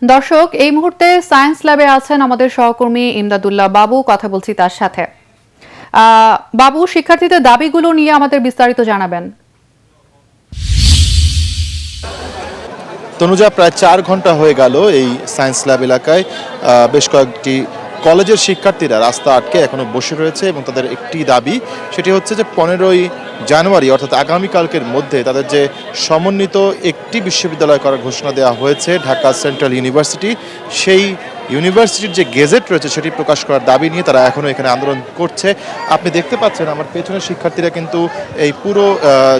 দর্শক, এই মুহূর্তে সায়েন্স ল্যাবে আছেন আমাদের সহকর্মী ইমদাদুল্লাহ বাবু। কথা বলছি তার সাথে। বাবু, শিক্ষার্থীদের দাবিগুলো নিয়ে আমাদের বিস্তারিত জানাবেন। তনুজা, প্রায় 4 ঘন্টা হয়ে গেল এই সায়েন্স ল্যাব এলাকায় বেশ কয়েকটি কলেজের শিক্ষার্থীরা রাস্তা আটকে এখনো বসে রয়েছে এবং তাদের একটি দাবি, সেটি হচ্ছে যে 15ই জানুয়ারি অর্থাৎ আগামীকালকের মধ্যে তাদের যে সমন্বিত একটি বিশ্ববিদ্যালয় করার ঘোষণা দেওয়া হয়েছে ঢাকা সেন্ট্রাল ইউনিভার্সিটি, সেই ইউনিভার্সিটির যে গেজেট রয়েছে সেটি প্রকাশ করার দাবি নিয়ে তারা এখনও এখানে আন্দোলন করছে। আপনি দেখতে পাচ্ছেন আমার পেছনের শিক্ষার্থীরা কিন্তু এই পুরো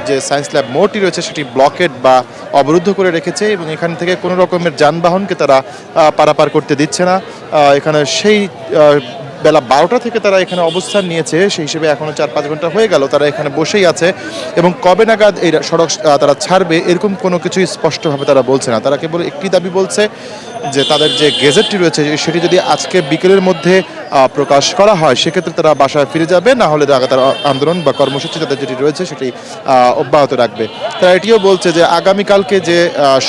যে সায়েন্স ল্যাব মোড়টি রয়েছে সেটি ব্লকেড বা অবরুদ্ধ করে রেখেছে এবং এখান থেকে কোনো রকমের যানবাহনকে তারা পারাপার করতে দিচ্ছে না। এখানে সেই বেলা 12টা থেকে তারা এখানে অবস্থান নিয়েছে, সেই হিসেবে এখনও 4-5 ঘন্টা হয়ে গেল তারা এখানে বসেই আছে এবং কবে নাগাদ এই সড়ক তারা ছাড়বে এরকম কোনো কিছুই স্পষ্টভাবে তারা বলছে না। তারা কেবল একটি দাবি বলছে যে তাদের যে গেজেটটি রয়েছে সেটি যদি আজকে বিকেলের মধ্যে প্রকাশ করা হয় সেক্ষেত্রে তারা বাসায় ফিরে যাবে, না হলে তারা আন্দোলন বা কর্মসূচি তাদের যেটি রয়েছে সেটি অব্যাহত রাখবে। তারা এটিও বলছে যে আগামীকালকে যে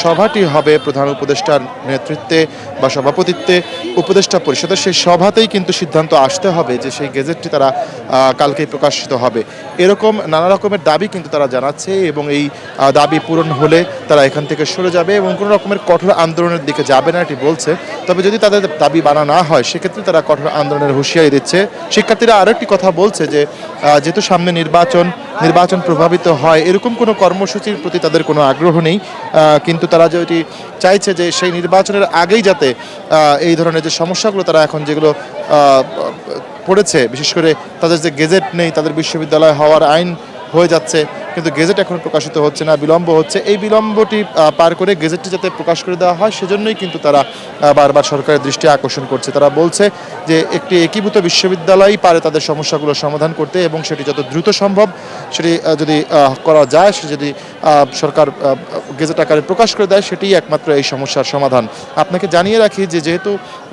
সভাটি হবে প্রধান উপদেষ্টার নেতৃত্বে বা সভাপতিত্বে উপদেষ্টা পরিষদের, সেই সভাতেই কিন্তু সিদ্ধান্ত আসতে হবে যে সেই গেজেটটি তারা কালকেই প্রকাশিত হবে। এরকম নানা রকমের দাবি কিন্তু তারা জানাচ্ছে এবং এই দাবি পূরণ হলে তারা এখান থেকে সরে যাবে এবং কোনো রকমের কঠোর আন্দোলনের দিকে যাবে না এটি বলছে। তবে যদি তাদের দাবি মানা না হয় সেক্ষেত্রে তারা কঠোর আন্দোলনের হুঁশিয়ারি দিচ্ছে। শিক্ষার্থীরা আরও একটি কথা বলছে যে যেহেতু সামনে নির্বাচন প্রভাবিত হয় এরকম কোনো কর্মসূচির প্রতি তাদের কোনো আগ্রহ নেই, কিন্তু তারা যেটি চাইছে যে সেই নির্বাচনের আগেই যাতে এই ধরনের যে সমস্যাগুলো তারা এখন যেগুলো পড়েছে, বিশেষ করে তাদের যে গেজেট নেই, তাদের বিশ্ববিদ্যালয় হওয়ার আইন হয়ে যাচ্ছে কিন্তু গেজেট এখন প্রকাশিত হচ্ছে না, বিলম্ব হচ্ছে। এই বিলম্বটি পার করে গেজেটটি যাতে প্রকাশ করে দেওয়া হয় সেজন্যই কিন্তু তারা বারবার সরকারের দৃষ্টি আকর্ষণ করছে। তারা বলছে যে একটি একীভূত বিশ্ববিদ্যালয়ই পারে তাদের সমস্যাগুলো সমাধান করতে এবং সেটি যত দ্রুত সম্ভব সেটি যদি করা যায়, সে যদি সরকার গেজেট আকারে প্রকাশ করে দেয় সেটিই একমাত্র এই সমস্যার সমাধান। আপনাকে জানিয়ে রাখি যে যেহেতু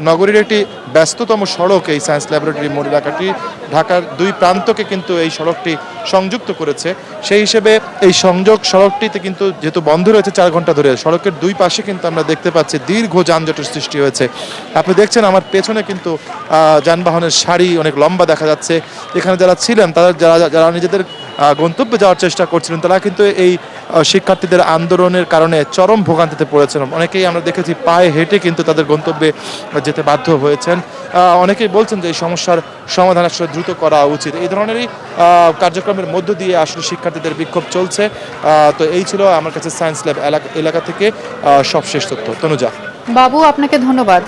নগরীর একটি ব্যস্ততম সড়ক এই সায়েন্স ল্যাবরেটরি মোড় এলাকাটি, ঢাকার 2 প্রান্তকে কিন্তু এই সড়কটি সংযুক্ত করেছে, সেই হিসেবে এই সংযোগ সড়কটিতে কিন্তু যেহেতু বন্ধ রয়েছে 4 ঘন্টা ধরে, সড়কের 2 পাশে কিন্তু আমরা দেখতে পাচ্ছি দীর্ঘ যানজটের সৃষ্টি হয়েছে। আপনি দেখছেন আমার পেছনে কিন্তু যানবাহনের সারি অনেক লম্বা দেখা যাচ্ছে। এখানে যারা ছিলেন যারা নিজেদের গন্তব্যে যাওয়ার চেষ্টা করছিলেন তারা কিন্তু এই শিক্ষার্থীদের আন্দোলনের কারণে চরম ভোগান্তিতে পড়েছেন। অনেকেই আমরা দেখেছি পায়ে হেঁটে কিন্তু তাদের গন্তব্যে যেতে বাধ্য হয়েছেন। অনেকেই বলছেন যে এই সমস্যার সমাধান আসলে দ্রুত করা উচিত। এই ধরনেরই কার্যক্রমের মধ্য দিয়ে আসলে শিক্ষার্থীদের বিক্ষোভ চলছে। তো এই ছিল আমার কাছে সায়েন্স ল্যাব এলাকা থেকে সবশেষ তথ্য। তনুজা। বাবু, আপনাকে ধন্যবাদ।